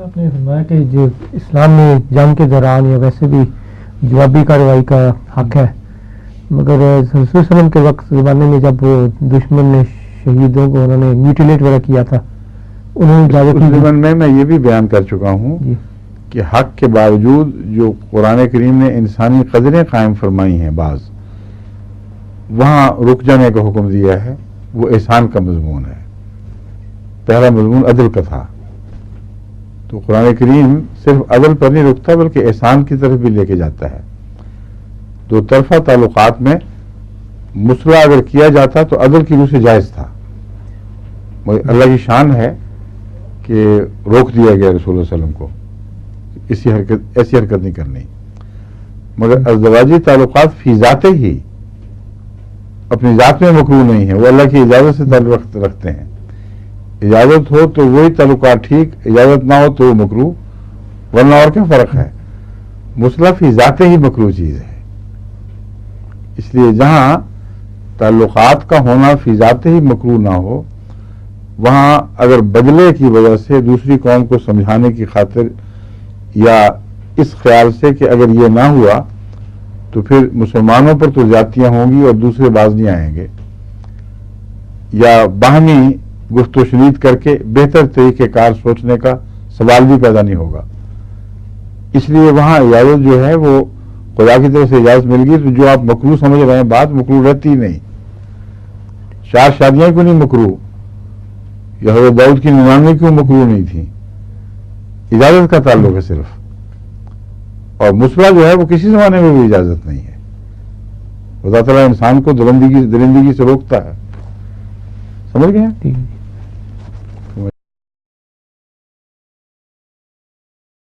آپ نے فرمایا کہ جو اسلام میں جنگ کے دوران یا ویسے بھی جوابی کارروائی کا حق ہے، مگر رسول صلی اللہ علیہ وسلم کے وقت زمانے میں جب وہ دشمن نے شہیدوں کو انہوں نے میوٹیلیٹ وغیرہ کیا تھا، انہوں نے اجازت زمانے میں یہ بھی بیان کر چکا ہوں کہ حق کے باوجود جو قرآن کریم نے انسانی قدریں قائم فرمائی ہیں بعض، وہاں رک جانے کا حکم دیا ہے، وہ احسان کا مضمون ہے۔ پہلا مضمون عدل کا تھا، تو قرآن کریم صرف عدل پر نہیں رکتا بلکہ احسان کی طرف بھی لے کے جاتا ہے۔ دو طرفہ تعلقات میں مصلح اگر کیا جاتا تو عدل کی روح سے جائز تھا، مگر اللہ کی شان ہے کہ روک دیا گیا رسول اللہ علیہ وسلم کو ایسی حرکت نہیں کرنی۔ مگر ازدواجی تعلقات فی ذات ہی اپنی ذات میں مکروہ نہیں ہے، وہ اللہ کی اجازت سے تعلق رکھتے ہیں۔ اجازت ہو تو وہی تعلقات ٹھیک، اجازت نہ ہو تو وہ مکروہ، ورنہ اور کیا فرق ہے؟ مصلح فی ذات ہی مکروہ چیز ہے، اس لیے جہاں تعلقات کا ہونا فی ذات ہی مکروہ نہ ہو، وہاں اگر بدلے کی وجہ سے دوسری قوم کو سمجھانے کی خاطر یا اس خیال سے کہ اگر یہ نہ ہوا تو پھر مسلمانوں پر تو زیادتیاں ہوں گی اور دوسرے باز نہیں آئیں گے، یا باہمی گفت و شنید کر کے بہتر طریقہ کار سوچنے کا سوال بھی پیدا نہیں ہوگا، اس لیے وہاں اجازت جو ہے وہ خدا کی طرف سے اجازت مل گئی، تو جو آپ مکروہ سمجھ رہے ہیں بات مکروہ رہتی ہی نہیں۔ 4 شادیاں کیوں نہیں مکروہ، یا حضرت داؤد کی 99 کیوں مکروہ نہیں تھیں؟ اجازت کا تعلق ہے صرف، اور مصلح جو ہے وہ کسی زمانے میں بھی اجازت نہیں ہے۔ خدا تعالیٰ انسان کو درندگی سے روکتا ہے، سمجھ گئے ہیں؟